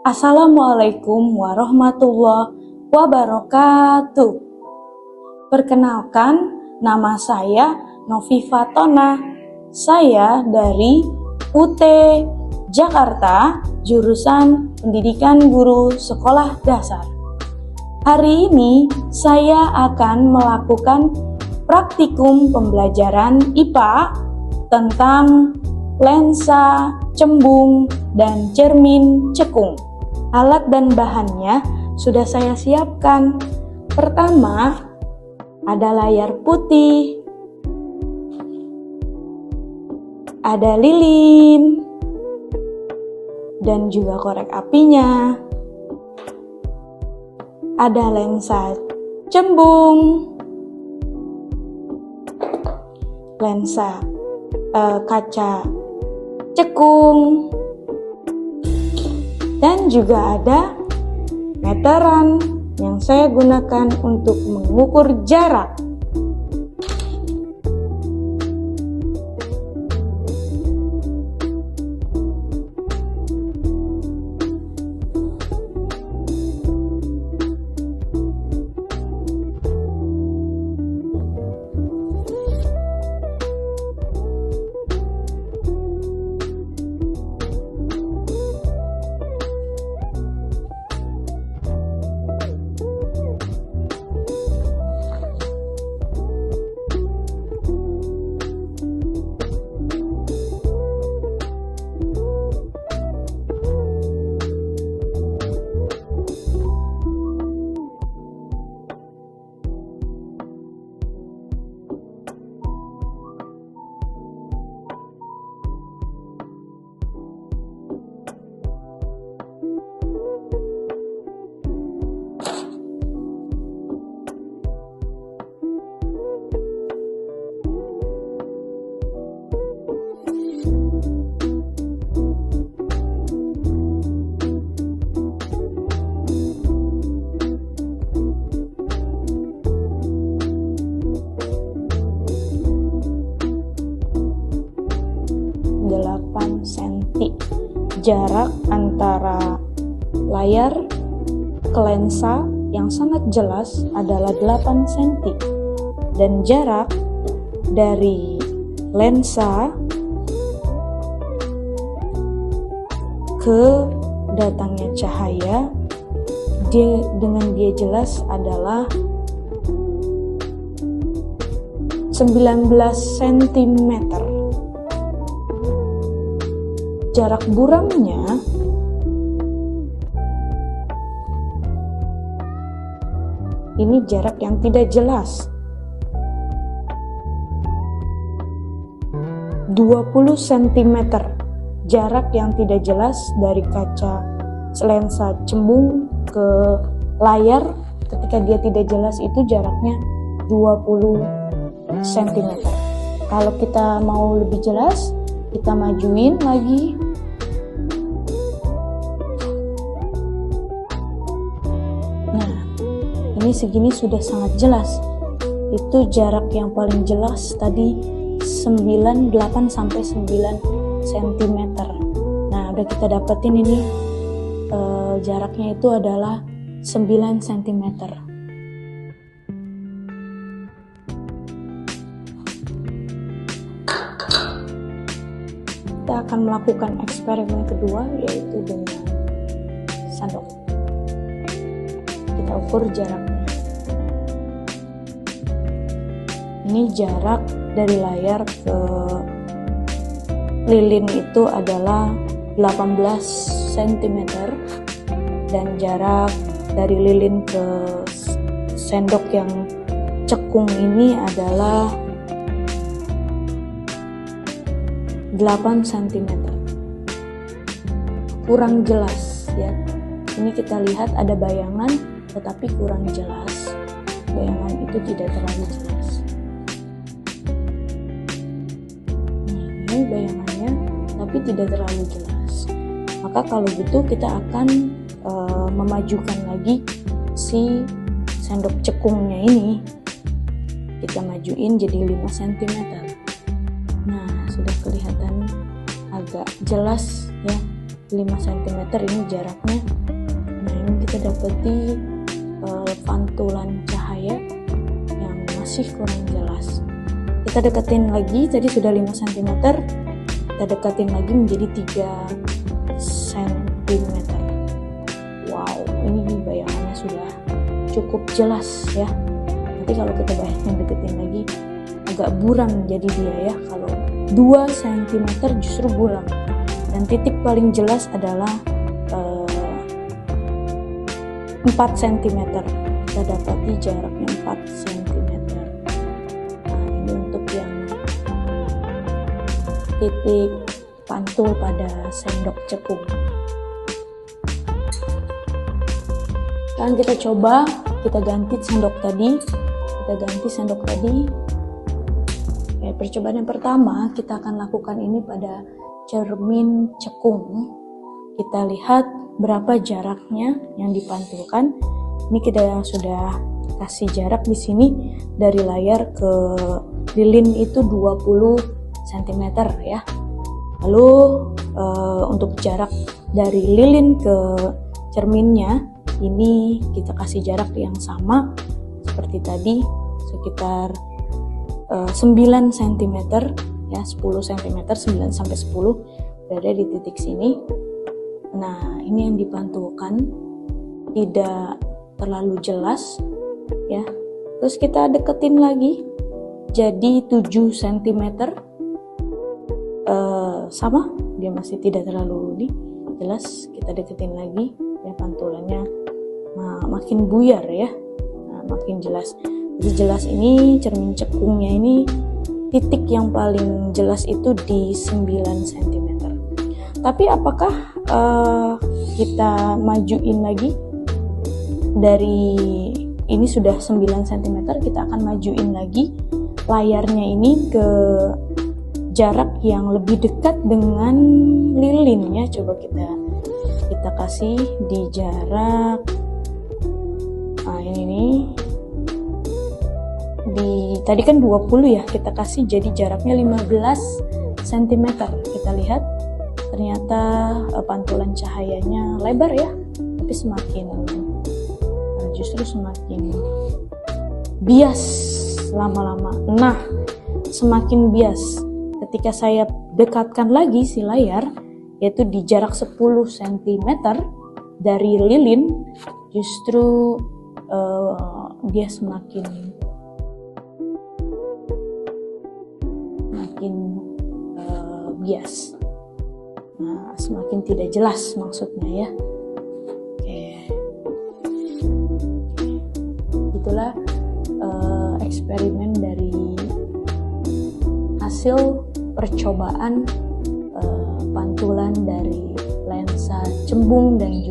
Assalamualaikum warahmatullahi wabarakatuh. Perkenalkan, nama saya Novi Fatona. Saya dari UT Jakarta, jurusan Pendidikan Guru Sekolah Dasar. Hari ini saya akan melakukan praktikum pembelajaran IPA tentang lensa, cembung, dan cermin cekung. Alat dan bahannya sudah saya siapkan. Pertama, ada layar putih, ada lilin, dan juga korek apinya. Ada lensa cembung, lensa kaca cekung, dan juga ada meteran yang saya gunakan untuk mengukur jarak. Jarak antara layar ke lensa yang sangat jelas adalah 8 cm, dan jarak dari lensa ke datangnya cahaya dengan dia jelas adalah 19 cm. Jarak buramnya ini jarak yang tidak jelas, 20 cm. Jarak yang tidak jelas dari kaca lensa cembung ke layar ketika dia tidak jelas itu jaraknya 20 cm. Kalau kita mau lebih jelas, kita majuin lagi. Nah, ini segini sudah sangat jelas. Itu jarak yang paling jelas tadi 8 sampai 9 cm. Nah, udah kita dapetin ini jaraknya itu adalah 9 cm. Kita akan melakukan eksperimen kedua, yaitu dengan sendok. Kita ukur jaraknya. Ini jarak dari layar ke lilin itu adalah 18 cm, dan jarak dari lilin ke sendok yang cekung ini adalah 8 cm. Kurang jelas ya. Ini kita lihat ada bayangan tetapi kurang jelas. Bayangan itu tidak terlalu jelas. Ini bayangannya tapi tidak terlalu jelas. Maka kalau gitu kita akan memajukan lagi si sendok cekungnya ini. Kita majuin jadi 5 cm. Nah, sudah kelihatan agak jelas ya 5 cm ini jaraknya. Nah, ini kita dapati pantulan cahaya yang masih kurang jelas. Kita deketin lagi, tadi sudah 5 cm, kita deketin lagi menjadi 3 cm. Wow, ini bayangannya sudah cukup jelas ya. Nanti kalau kita bayangin deketin lagi agak buram jadi dia ya. Kalau 2 cm justru buram, dan titik paling jelas adalah 4 cm. Kita dapati jaraknya 4 cm. Nah, ini untuk yang titik pantul pada sendok cekung. Sekarang kita coba, kita ganti sendok tadi. Oke, percobaan yang pertama kita akan lakukan ini pada cermin cekung. Kita lihat berapa jaraknya yang dipantulkan. Ini kita sudah kasih jarak di sini dari layar ke lilin itu 20 cm ya. Lalu untuk jarak dari lilin ke cerminnya ini kita kasih jarak yang sama seperti tadi, sekitar 9 cm ya, 10 cm, 9 sampai 10 berada di titik sini. Nah, ini yang dipantulkan tidak terlalu jelas ya. Terus kita deketin lagi jadi 7 cm. Sama, dia masih tidak terlalu jelas. Kita deketin lagi ya, pantulannya makin buyar ya. Nah, makin jelas. Jadi jelas ini cermin cekungnya ini titik yang paling jelas itu di 9 cm. Tapi apakah kita majuin lagi dari ini sudah 9 cm, kita akan majuin lagi layarnya ini ke jarak yang lebih dekat dengan lilin ya. Coba kita kasih di jarak ini nih. Tadi kan 20 ya, kita kasih jadi jaraknya 15 cm. Kita lihat ternyata pantulan cahayanya lebar ya, tapi justru semakin bias lama-lama. Nah, semakin bias ketika saya dekatkan lagi si layar, yaitu di jarak 10 cm dari lilin, justru dia semakin bias. Nah, semakin tidak jelas maksudnya ya. Oke. Itulah eksperimen dari hasil percobaan pantulan dari lensa cembung dan juga